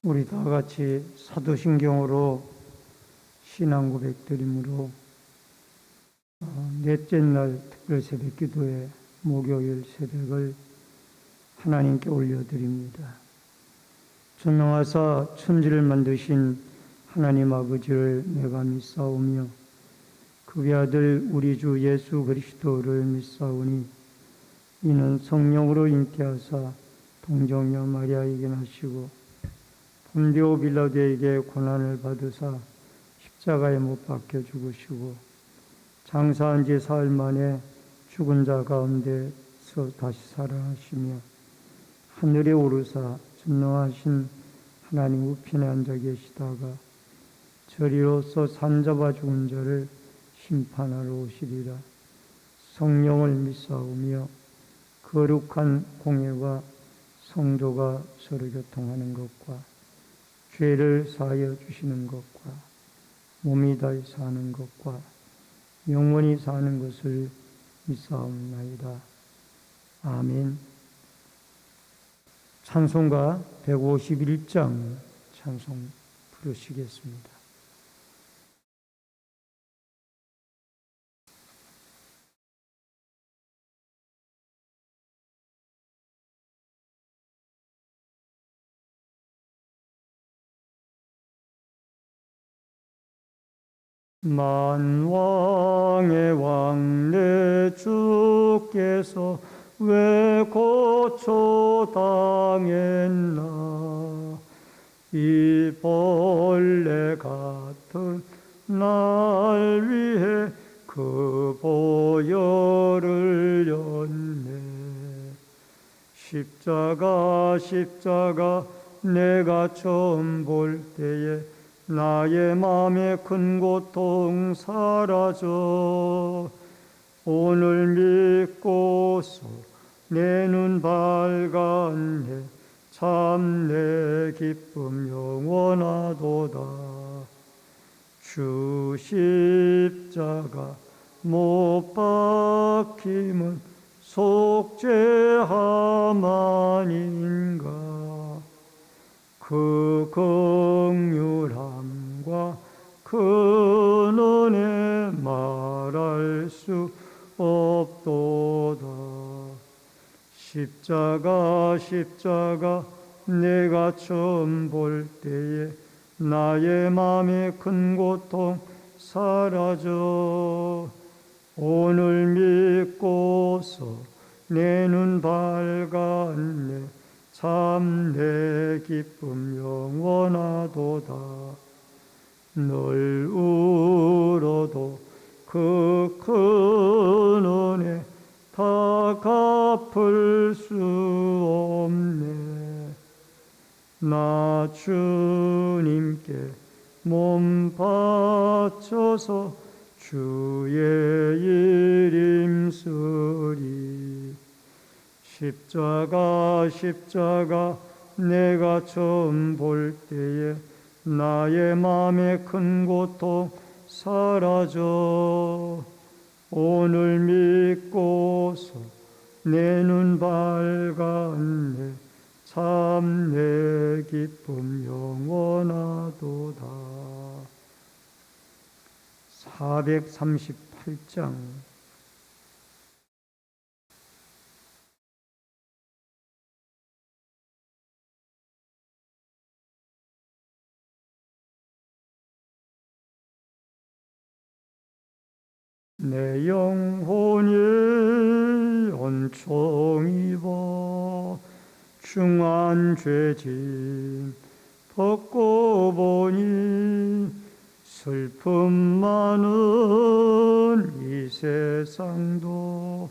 우리 다 같이 사도신경으로 신앙 고백드림으로 넷째 날 특별 새벽 기도의 목요일 새벽을 하나님께 올려드립니다. 전능하사 천지를 만드신 하나님 아버지를 내가 믿사오며 그의 아들 우리 주 예수 그리스도를 믿사오니 이는 성령으로 잉태하사 동정녀 마리아에게 나시고 본디오 빌라도에게 고난을 받으사 십자가에 못 박혀 죽으시고 장사한 지 사흘 만에 죽은 자 가운데서 다시 살아나시며 하늘에 오르사 전능하신 하나님 우편에 앉아 계시다가 저리로서 산자와 죽은 자를 심판하러 오시리라. 성령을 믿사오며 거룩한 공예와 성도가 서로 교통하는 것과 죄를 사하여 주시는 것과 몸이 다히 사는 것과 영원히 사는 것을 믿사옵나이다. 아멘. 찬송가 151장 찬송 부르시겠습니다. 만왕의 왕 내 주께서 왜 고초당했나. 이 벌레 같은 날 위해 그 보혈을 였네. 십자가 내가 처음 볼 때에 나의 마음의 큰 고통 사라져. 오늘 믿고서 내 눈 밝았네. 참 내 기쁨 영원하도다. 주 십자가 못 박힘은 속죄함 아닌가. 그 긍휼함과 그 은혜 말할 수 없도다. 십자가 내가 처음 볼 때에 나의 마음의 큰 고통 사라져. 오늘 믿고서 내 눈 밝았네. 참 내 기쁨 영원하도다. 널 울어도 그 큰 은혜 다 갚을 수 없네. 나 주님께 몸 바쳐서 주의 일 힘쓰리. 십자가 내가 처음 볼 때에 나의 마음의 큰 고통 사라져. 오늘 믿고서 내 눈 밝았네. 참 내 기쁨 영원하도다. 438장 내 영혼이 온총 입어 중한 죄짐 벗고 보니 슬픔 많은 이 세상도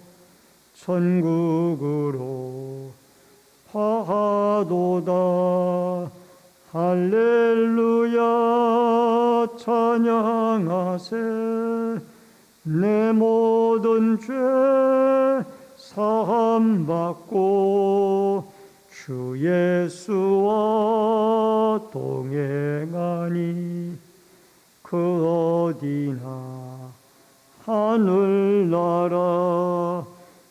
천국으로 화하도다. 할렐루야 찬양하세. 내 모든 죄 사함 받고 주 예수와 동행하니 그 어디나 하늘나라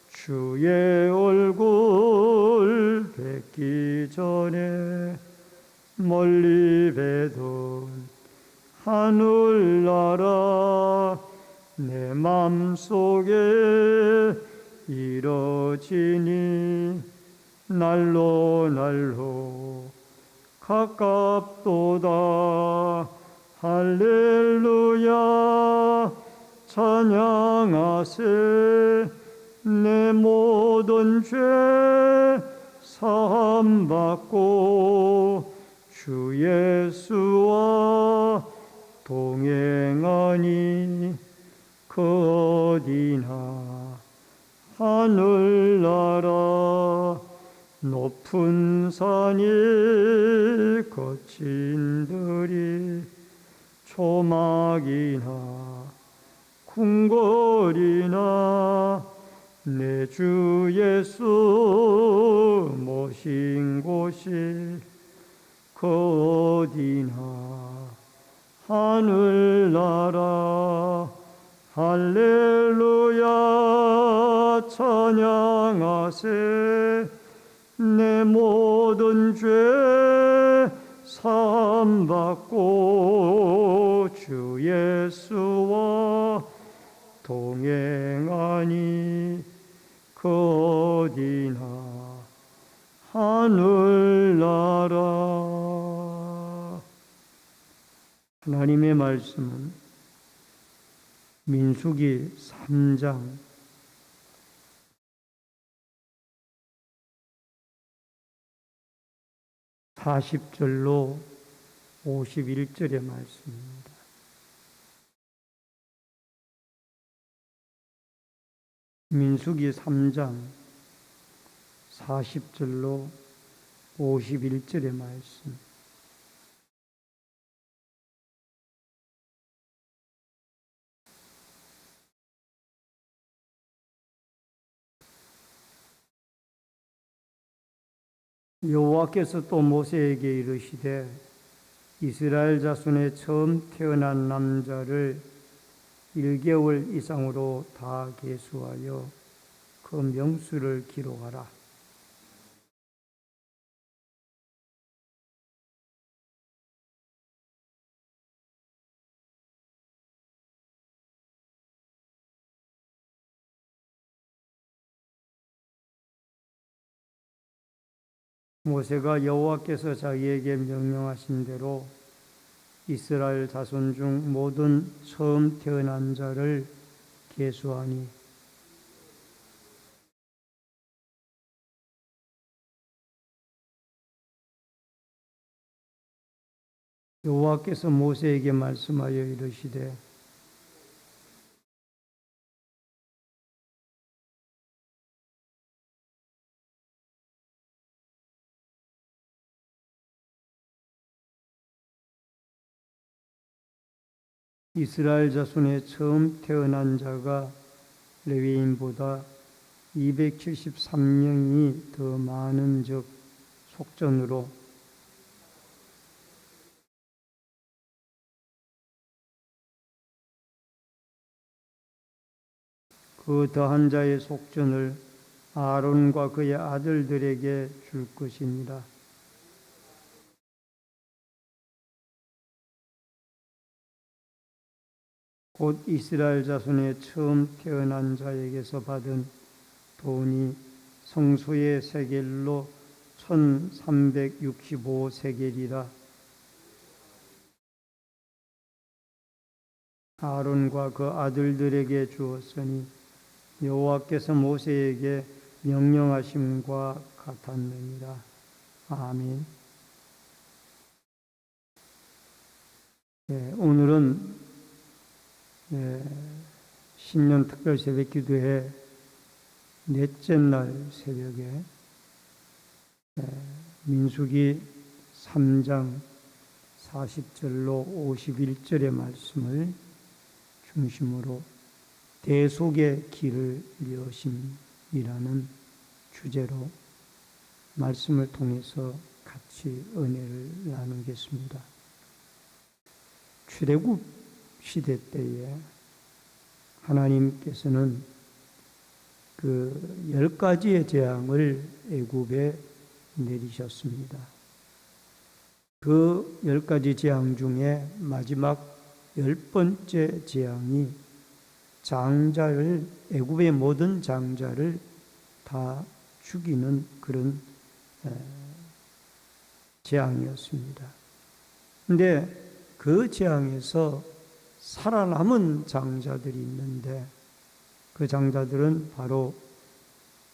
주의 얼굴 뵙기 전에 멀리 배던 하늘나라 내 맘속에 이뤄지니 날로 날로 가깝도다. 할렐루야 찬양하세. 내 모든 죄 사함받고 주 예수와 동행하니 그 어디나 하늘나라 높은 산이 거친 들이 초막이나 궁궐이나 내 주 예수 모신 곳이 그 어디나 하늘나라. 할렐루야 찬양하세. 내 모든 죄 사함받고 주 예수와 동행하니 그 어디나 하늘나라. 하나님의 말씀은 민수기 3장 40절로 51절의 말씀입니다. 민수기 3장 40절로 51절의 말씀. 여호와께서 또 모세에게 이르시되 이스라엘 자손의 처음 태어난 남자를 1개월 이상으로 다 계수하여 그 명수를 기록하라. 모세가 여호와께서 자기에게 명령하신 대로 이스라엘 자손 중 모든 처음 태어난 자를 계수하니 여호와께서 모세에게 말씀하여 이르시되 이스라엘 자손의 처음 태어난 자가 레위인보다 273명이 더 많은 즉 속전으로 그 더한 자의 속전을 아론과 그의 아들들에게 줄 것이니라. 곧 이스라엘 자손의 처음 태어난 자에게서 받은 돈이 성소의 세겔로 1365세겔이라. 아론과 그 아들들에게 주었으니 여호와께서 모세에게 명령하심과 같았느니라. 아멘. 오늘은 신년 특별 새벽 기도회 넷째 날 새벽에 민수기 3장 40절로 51절의 말씀을 중심으로 대속의 길을 여심이라는 주제로 말씀을 통해서 같이 은혜를 나누겠습니다. 출애굽 시대 때에 하나님께서는 그 10가지의 재앙을 애굽에 내리셨습니다. 그 10가지 재앙 중에 마지막 10번째 재앙이 장자를, 애굽의 모든 장자를 다 죽이는 그런 재앙이었습니다. 근데 그 재앙에서 살아남은 장자들이 있는데, 그 장자들은 바로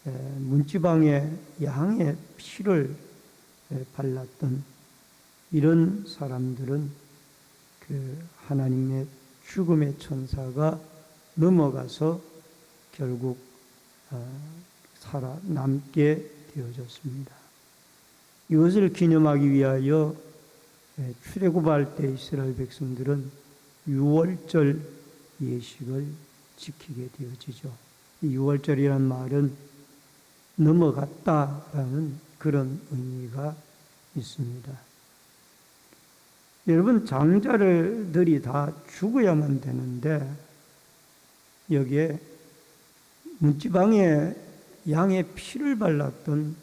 문지방에 양의 피를 발랐던 이런 사람들은 그 하나님의 죽음의 천사가 넘어가서 결국 살아남게 되어졌습니다. 이것을 기념하기 위하여 출애굽할 때 이스라엘 백성들은 유월절 예식을 지키게 되어지죠. 이 유월절이라는 말은 넘어갔다라는 그런 의미가 있습니다. 여러분, 장자들이 다 죽어야만 되는데 여기에 문지방에 양의 피를 발랐던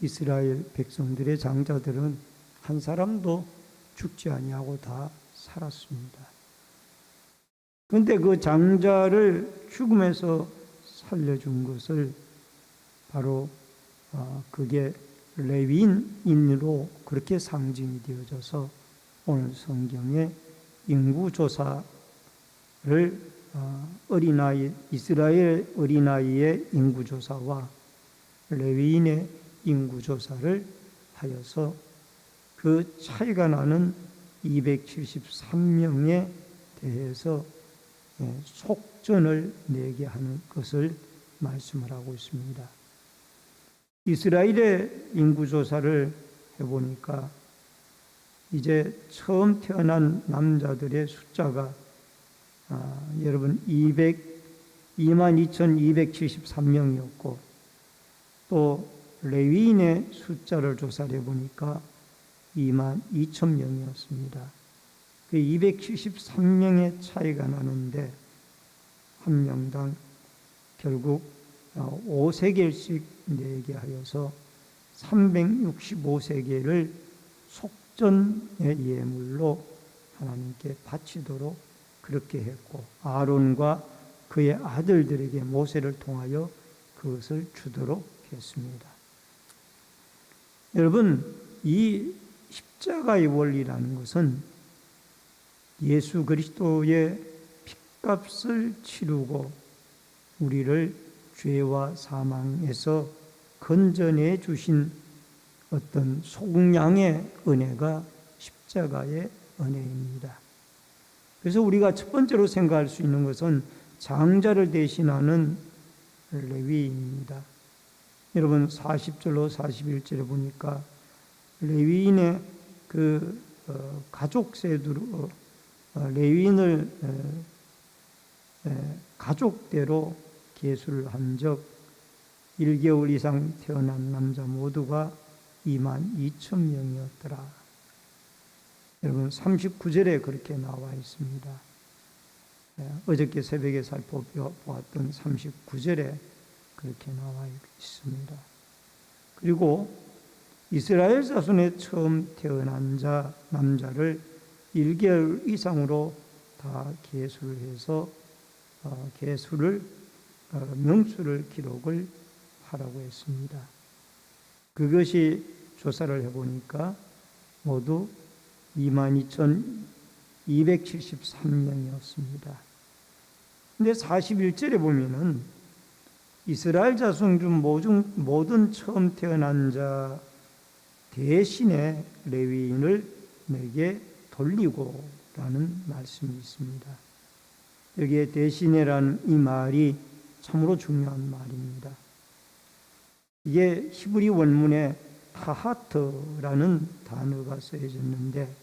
이스라엘 백성들의 장자들은 한 사람도 죽지 아니하고 다 살았습니다. 그런데 그 장자를 죽음에서 살려준 것을 바로 그게 레위인으로 그렇게 상징이 되어져서 오늘 성경에 인구조사를 어린아이, 이스라엘 어린아이의 인구조사와 레위인의 인구조사를 하여서 그 차이가 나는 273명에 대해서 속전을 내게 하는 것을 말씀을 하고 있습니다. 이스라엘의 인구조사를 해보니까 이제 처음 태어난 남자들의 숫자가 여러분 22,273명이었고, 또 레위인의 숫자를 조사를 해보니까 22,000명이었습니다. 그 273명의 차이가 나는데 한 명당 결국 5세겔씩 내게 하여서 365세겔을 속전의 예물로 하나님께 바치도록 그렇게 했고, 아론과 그의 아들들에게 모세를 통하여 그것을 주도록 했습니다. 여러분, 이 십자가의 원리라는 것은 예수 그리스도의 핏값을 치르고 우리를 죄와 사망에서 건져내 주신 어떤 속량의 은혜가 십자가의 은혜입니다. 그래서 우리가 첫 번째로 생각할 수 있는 것은 장자를 대신하는 레위인입니다. 여러분 40절로 41절에 보니까 레위인의 그 가족세대로 레위인을 가족대로 계수를 한 적 1개월 이상 태어난 남자 모두가 22,000명이었더라. 여러분 39절에 그렇게 나와 있습니다. 어저께 새벽에 살펴보았던 39절에 그렇게 나와 있습니다. 그리고 이스라엘 자손에 처음 태어난 자 남자를 1개월 이상으로 다 계수를 해서 명수를 기록을 하라고 했습니다. 그것이 조사를 해보니까 모두 22,273명이었습니다. 근데 41절에 보면은 이스라엘 자손 중 모든 처음 태어난 자 대신에 레위인을 내게 돌리고 라는 말씀이 있습니다. 여기에 대신에라는 이 말이 참으로 중요한 말입니다. 이게 히브리 원문에 타하트라는 단어가 쓰여졌는데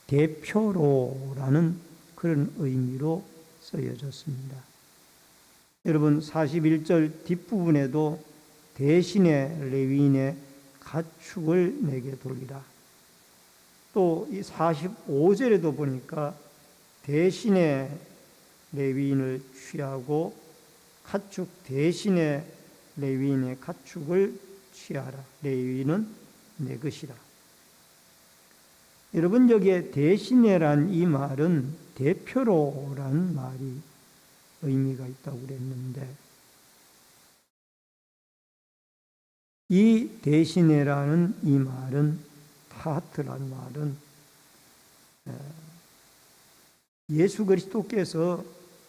대표로라는 그런 의미로 쓰여졌습니다. 여러분 41절 뒷부분에도 대신에 레위인의 가축을 내게 돌리라. 또 이 45절에도 보니까 대신에 레위인을 취하고 가축 대신에 레위인의 가축을 취하라. 레위인은 내 것이라. 여러분, 여기에 대신해란 이 말은 대표로라는 말이 의미가 있다고 그랬는데, 이 대신해라는 이 말은, 타하트란 말은 예수 그리스도께서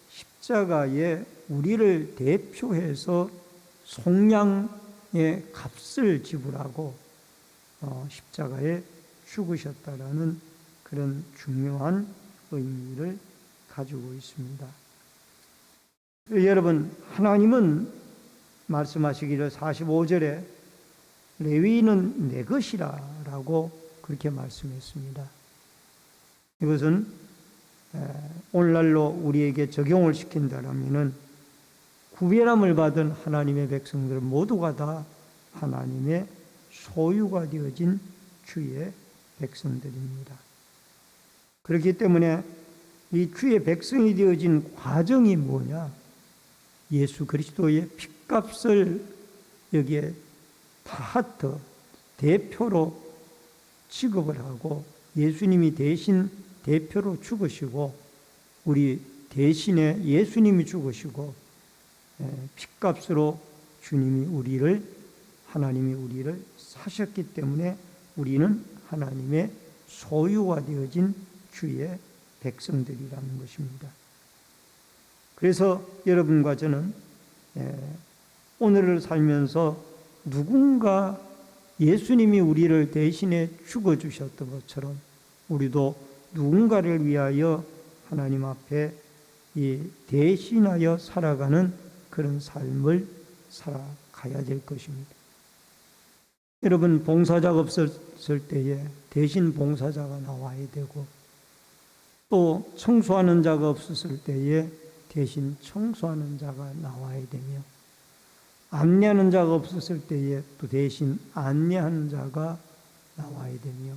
십자가에 우리를 대표해서 속량의 값을 지불하고 십자가에 죽으셨다라는 그런 중요한 의미를 가지고 있습니다. 여러분, 하나님은 말씀하시기를 45절에 레위인은 내 것이라 라고 그렇게 말씀했습니다. 이것은 오늘날로 우리에게 적용을 시킨다면 구별함을 받은 하나님의 백성들 모두가 다 하나님의 소유가 되어진 주의 백성들입니다. 그렇기 때문에 이 주의 백성이 되어진 과정이 뭐냐? 예수 그리스도의 핏값을 여기에 타하트, 대표로 취급을 하고 예수님이 대신 대표로 죽으시고 우리 대신에 예수님이 죽으시고 핏값으로 하나님이 우리를 사셨기 때문에 우리는 하나님의 소유가 되어진 주의 백성들이라는 것입니다. 그래서 여러분과 저는 오늘을 살면서 누군가 예수님이 우리를 대신해 죽어주셨던 것처럼 우리도 누군가를 위하여 하나님 앞에 대신하여 살아가는 그런 삶을 살아가야 될 것입니다. 여러분, 봉사자가 없었을 때에 대신 봉사자가 나와야 되고, 또 청소하는 자가 없었을 때에 대신 청소하는 자가 나와야 되며, 안내하는 자가 없었을 때에 또 대신 안내하는 자가 나와야 되며,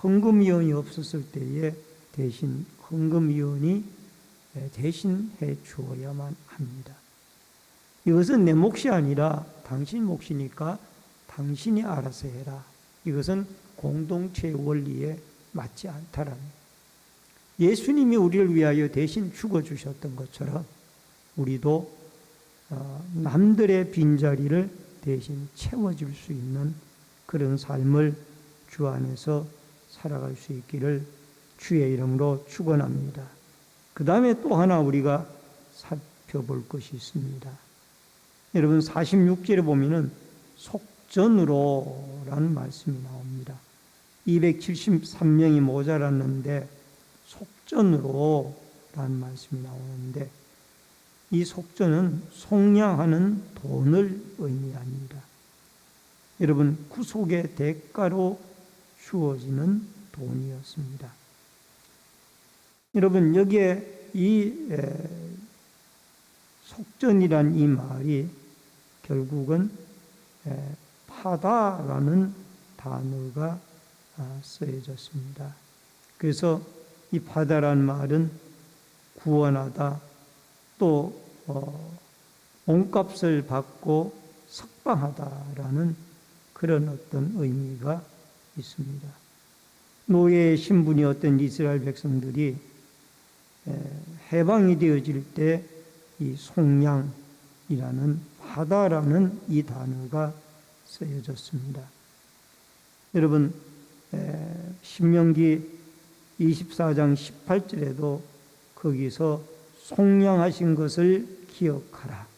헌금위원이 없었을 때에 대신 헌금위원이 대신해 주어야만 합니다. 이것은 내 몫이 아니라 당신 몫이니까 당신이 알아서 해라. 이것은 공동체의 원리에 맞지 않다라는 거예요. 예수님이 우리를 위하여 대신 죽어주셨던 것처럼 우리도 남들의 빈자리를 대신 채워줄 수 있는 그런 삶을 주 안에서 살아갈 수 있기를 주의 이름으로 축원합니다. 그 다음에 또 하나 우리가 살펴볼 것이 있습니다. 여러분, 46절에 보면은 속전으로라는 말씀이 나옵니다. 273명이 모자랐는데 속전으로라는 말씀이 나오는데, 이 속전은 속량하는 돈을 의미합니다. 여러분, 구속의 대가로 주어지는 돈이었습니다. 여러분, 여기에 이 속전이란 이 말이 결국은 파다라는 단어가 쓰여졌습니다. 그래서 이 파다라는 말은 구원하다, 또 몸값을 받고 석방하다라는 그런 어떤 의미가 있습니다. 노예의 신분이었던 이스라엘 백성들이 해방이 되어질 때 이 속량이라는 파다라는 이 단어가 쓰여졌습니다. 여러분, 신명기 24장 18절에도 거기서 속량하신 것을 기억하라.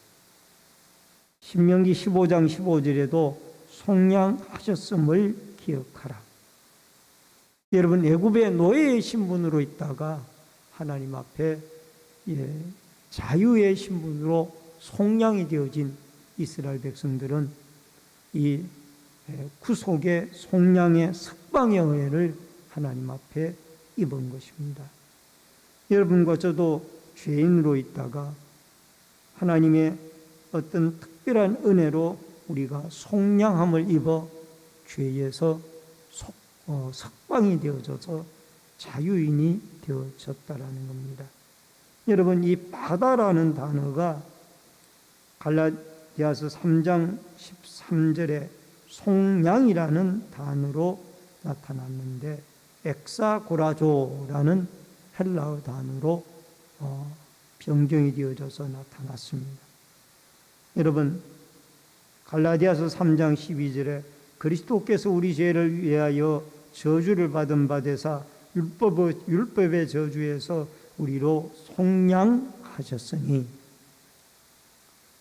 신명기 15장 15절에도 속량하셨음을 기억하라. 여러분, 애굽의 노예의 신분으로 있다가 하나님 앞에 자유의 신분으로 속량이 되어진 이스라엘 백성들은 이 구속의 속량의 석방의 은혜를 하나님 앞에 입은 것입니다. 여러분과 저도 죄인으로 있다가 하나님의 어떤 특별한 은혜로 우리가 속량함을 입어 죄에서 석방이 되어져서 자유인이 되어졌다라는 겁니다. 여러분, 이 바다라는 단어가 갈라디아서 3장 13절에 속량이라는 단어로 나타났는데, 엑사고라조라는 헬라어 단어로 변경이 되어져서 나타났습니다. 여러분, 갈라디아서 3장 12절에 그리스도께서 우리 죄를 위하여 저주를 받은 바 되사 율법의 저주에서 우리로 속량하셨으니,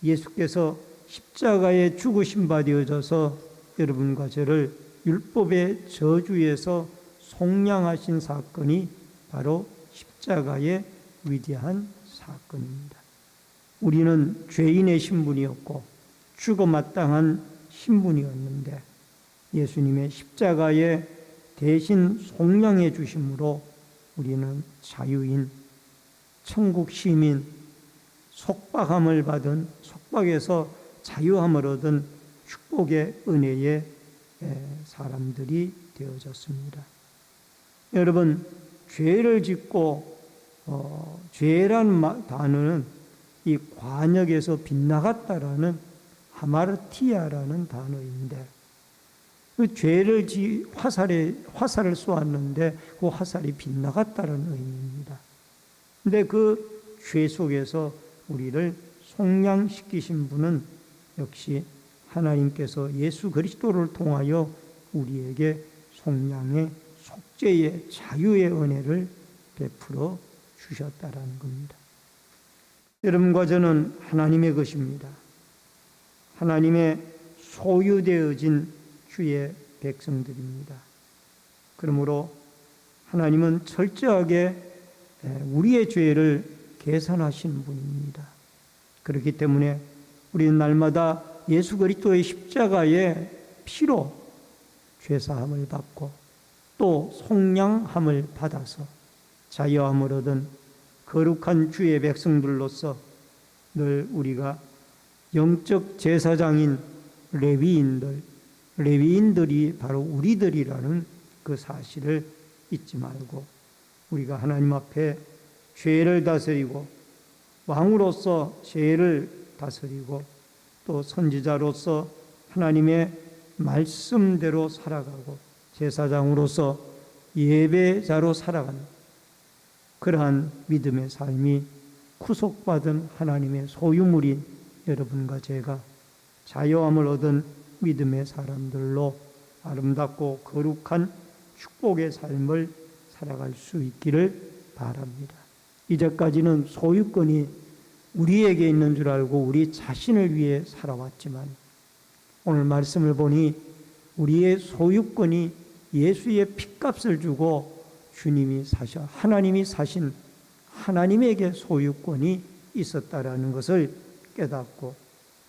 예수께서 십자가에 죽으신 바 되어져서 여러분과 저를 율법의 저주에서 속량하신 사건이 바로 십자가의 위대한 사건입니다. 우리는 죄인의 신분이었고 죽어 마땅한 신분이었는데 예수님의 십자가에 대신 속량해 주심으로 우리는 자유인, 천국 시민, 속박에서 자유함을 얻은 축복의 은혜의 사람들이 되어졌습니다. 여러분, 죄를 짓고 죄라는 단어는 이 관역에서 빗나갔다라는 하마르티아라는 단어인데, 그 죄를 화살을 쏘았는데 그 화살이 빗나갔다는 의미입니다. 근데 그 죄 속에서 우리를 속량시키신 분은 역시 하나님께서 예수 그리스도를 통하여 우리에게 속량의 속죄의 자유의 은혜를 베풀어 주셨다라는 겁니다. 여러분과 저는 하나님의 것입니다. 하나님의 소유되어진 주의 백성들입니다. 그러므로 하나님은 철저하게 우리의 죄를 계산하시는 분입니다. 그렇기 때문에 우리는 날마다 예수 그리스도의 십자가의 피로 죄사함을 받고 또 속량함을 받아서 자유함을 얻은 거룩한 주의 백성들로서 늘 우리가 영적 제사장인 레위인들이 바로 우리들이라는 그 사실을 잊지 말고, 우리가 하나님 앞에 죄를 다스리고 왕으로서 죄를 다스리고 또 선지자로서 하나님의 말씀대로 살아가고 제사장으로서 예배자로 살아가는 그러한 믿음의 삶이 구속받은 하나님의 소유물인 여러분과 제가 자유함을 얻은 믿음의 사람들로 아름답고 거룩한 축복의 삶을 살아갈 수 있기를 바랍니다. 이제까지는 소유권이 우리에게 있는 줄 알고 우리 자신을 위해 살아왔지만 오늘 말씀을 보니 우리의 소유권이 예수의 핏값을 주고 주님이 하나님이 사신 하나님에게 소유권이 있었다라는 것을 깨닫고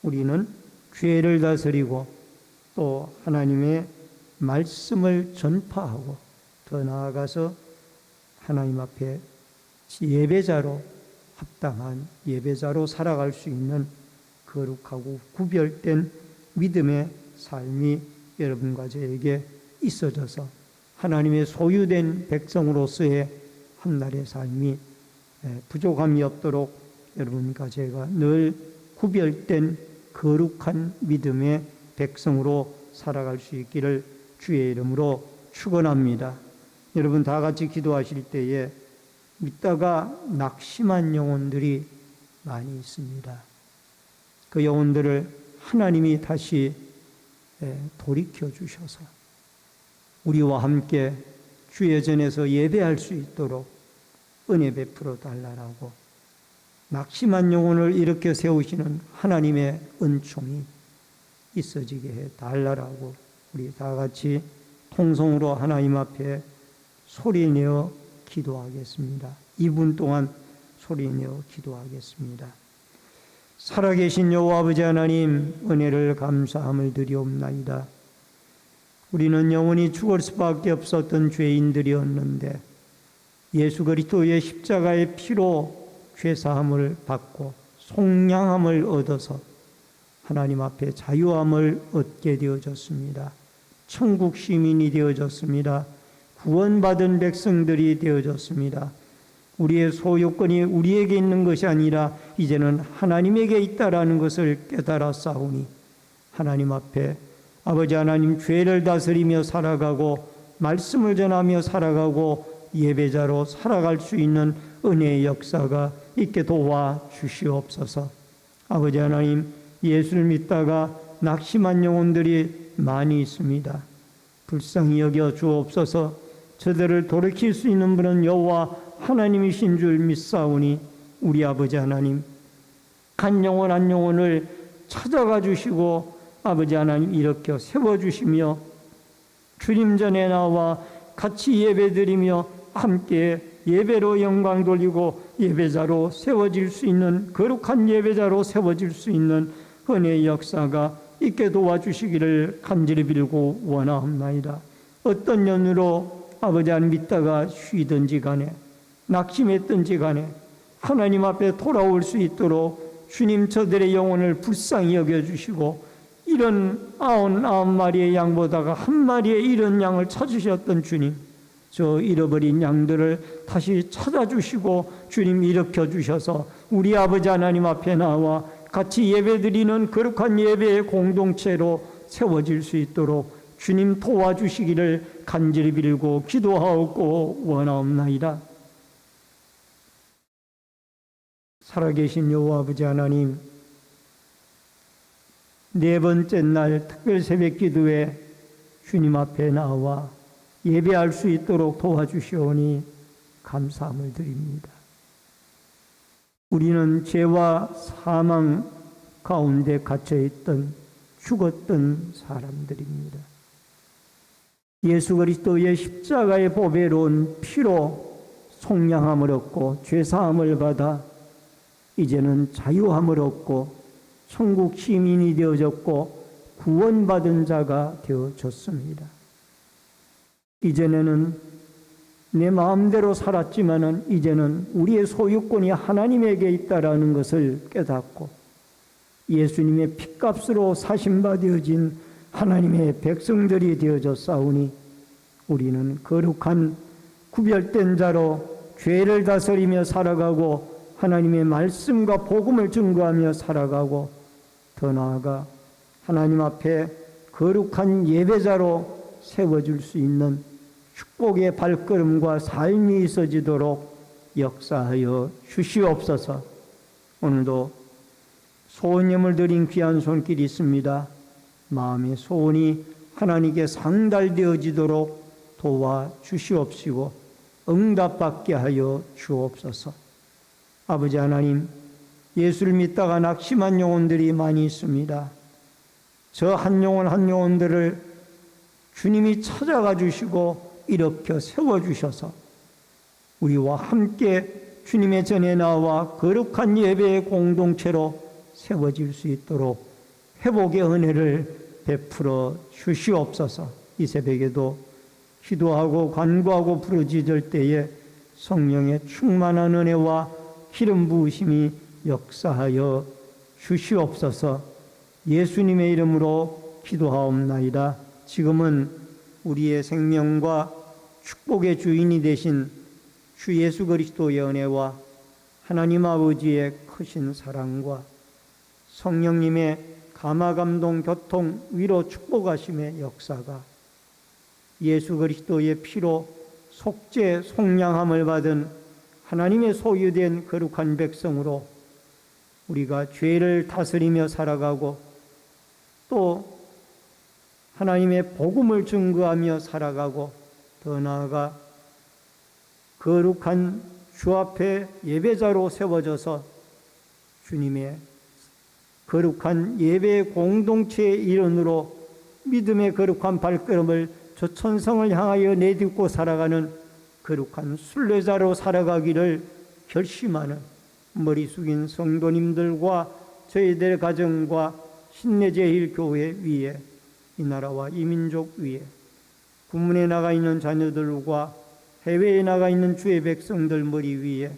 우리는 죄를 다스리고 또 하나님의 말씀을 전파하고 더 나아가서 하나님 앞에 예배자로 합당한 예배자로 살아갈 수 있는 거룩하고 구별된 믿음의 삶이 여러분과 저에게 있어져서 하나님의 소유된 백성으로서의 한날의 삶이 부족함이 없도록 여러분과 제가 늘 구별된 거룩한 믿음의 백성으로 살아갈 수 있기를 주의 이름으로 축원합니다. 여러분 다 같이 기도하실 때에 믿다가 낙심한 영혼들이 많이 있습니다. 그 영혼들을 하나님이 다시 돌이켜 주셔서 우리와 함께 주의 전에서 예배할 수 있도록 은혜 베풀어 달라라고, 낙심한 영혼을 일으켜 세우시는 하나님의 은총이 있어지게 해 달라라고 우리 다 같이 통성으로 하나님 앞에 소리내어 기도하겠습니다. 2분 동안 소리내어 기도하겠습니다. 살아계신 여호와 아버지 하나님, 은혜를 감사함을 드리옵나이다. 우리는 영원히 죽을 수밖에 없었던 죄인들이었는데 예수 그리스도의 십자가의 피로 죄사함을 받고 속량함을 얻어서 하나님 앞에 자유함을 얻게 되어졌습니다. 천국 시민이 되어졌습니다. 구원받은 백성들이 되어졌습니다. 우리의 소유권이 우리에게 있는 것이 아니라 이제는 하나님에게 있다라는 것을 깨달았사오니 하나님 앞에 아버지 하나님 죄를 다스리며 살아가고 말씀을 전하며 살아가고 예배자로 살아갈 수 있는 은혜의 역사가 있게 도와주시옵소서. 아버지 하나님, 예수를 믿다가 낙심한 영혼들이 많이 있습니다. 불쌍히 여겨 주옵소서. 저들을 돌이킬 수 있는 분은 여호와 하나님이신 줄 믿사오니 우리 아버지 하나님, 한 영혼 한 영혼을 찾아가 주시고 아버지 하나님 일으켜 세워주시며 주님 전에 나와 같이 예배드리며 함께 예배로 영광 돌리고 예배자로 세워질 수 있는, 거룩한 예배자로 세워질 수 있는 은혜의 역사가 있게 도와주시기를 간절히 빌고 원하옵나이다. 어떤 연유로 아버지 하나님 믿다가 쉬든지 간에 낙심했든지 간에 하나님 앞에 돌아올 수 있도록 주님 저들의 영혼을 불쌍히 여겨주시고, 이런 99마리의 양보다가 한 마리의 이런 양을 찾으셨던 주님, 저 잃어버린 양들을 다시 찾아주시고 주님 일으켜 주셔서 우리 아버지 하나님 앞에 나와 같이 예배드리는 거룩한 예배의 공동체로 세워질 수 있도록 주님 도와주시기를 간절히 빌고 기도하옵고 원하옵나이다. 살아계신 여호와 아버지 하나님, 네 번째 날 특별 새벽 기도에 주님 앞에 나와 예배할 수 있도록 도와주시오니 감사함을 드립니다. 우리는 죄와 사망 가운데 갇혀있던 죽었던 사람들입니다. 예수 그리스도의 십자가의 보배로운 피로 속량함을 얻고 죄사함을 받아 이제는 자유함을 얻고 천국 시민이 되어졌고 구원받은 자가 되어졌습니다. 이전에는 내 마음대로 살았지만은 이제는 우리의 소유권이 하나님에게 있다라는 것을 깨닫고 예수님의 핏값으로 사신바 되어진 하나님의 백성들이 되어졌사오니 우리는 거룩한 구별된 자로 죄를 다스리며 살아가고 하나님의 말씀과 복음을 증거하며 살아가고, 더 나아가 하나님 앞에 거룩한 예배자로 세워줄 수 있는 축복의 발걸음과 삶이 있어지도록 역사하여 주시옵소서. 오늘도 소원예물 드린 귀한 손길이 있습니다. 마음의 소원이 하나님께 상달되어지도록 도와주시옵시고 응답받게 하여 주옵소서. 아버지 하나님, 예수를 믿다가 낙심한 영혼들이 많이 있습니다. 저 한 영혼 한 영혼들을 주님이 찾아가 주시고 일으켜 세워주셔서 우리와 함께 주님의 전에 나와 거룩한 예배의 공동체로 세워질 수 있도록 회복의 은혜를 베풀어 주시옵소서. 이 새벽에도 기도하고 간구하고 부르짖을 때에 성령의 충만한 은혜와 기름 부으심이 역사하여 주시옵소서. 예수님의 이름으로 기도하옵나이다. 지금은 우리의 생명과 축복의 주인이 되신 주 예수 그리스도의 은혜와 하나님 아버지의 크신 사랑과 성령님의 감화감동 교통 위로 축복하심의 역사가 예수 그리스도의 피로 속죄 속량함을 받은 하나님의 소유된 거룩한 백성으로 우리가 죄를 다스리며 살아가고 또 하나님의 복음을 증거하며 살아가고, 더 나아가 거룩한 주 앞에 예배자로 세워져서 주님의 거룩한 예배 공동체의 일원으로 믿음의 거룩한 발걸음을 저 천성을 향하여 내딛고 살아가는 거룩한 순례자로 살아가기를 결심하는 머리 숙인 성도님들과 저희들 가정과 신내제일교회 위에, 이 나라와 이 민족 위에, 구문에 나가 있는 자녀들과 해외에 나가 있는 주의 백성들 머리 위에,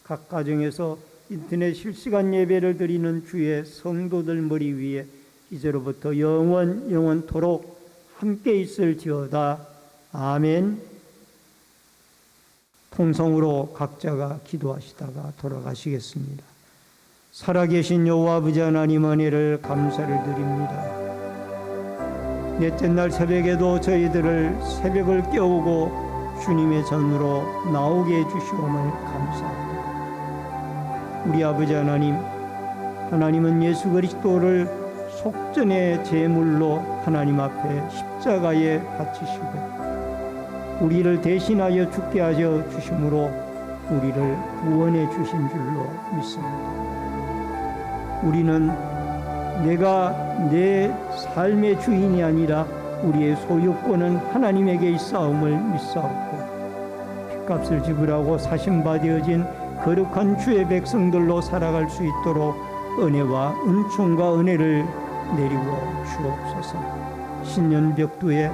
각 가정에서 인터넷 실시간 예배를 드리는 주의 성도들 머리 위에 이제로부터 영원토록 함께 있을지어다. 아멘. 통성으로 각자가 기도하시다가 돌아가시겠습니다. 살아계신 여호와 아버지 하나님, 은혜를 감사를 드립니다. 넷째 날 새벽에도 저희들을 새벽을 깨우고 주님의 전으로 나오게 해주시오물 감사합니다. 우리 아버지 하나님, 하나님은 예수 그리스도를 속전의 제물로 하나님 앞에 십자가에 바치시고 우리를 대신하여 죽게 하여 주심으로 우리를 구원해 주신 줄로 믿습니다. 우리는 내가 내 삶의 주인이 아니라 우리의 소유권은 하나님에게 있사옴을 믿사옵고 핏값을 지불하고 사심받아진 거룩한 주의 백성들로 살아갈 수 있도록 은혜와 은총과 은혜를 내리워 주옵소서. 신년 벽두에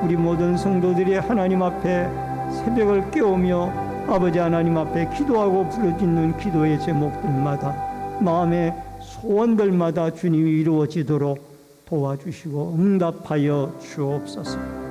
우리 모든 성도들이 하나님 앞에 새벽을 깨우며 아버지 하나님 앞에 기도하고 부르짖는 기도의 제목들마다 마음의 소원들마다 주님이 이루어지도록 도와주시고 응답하여 주옵소서.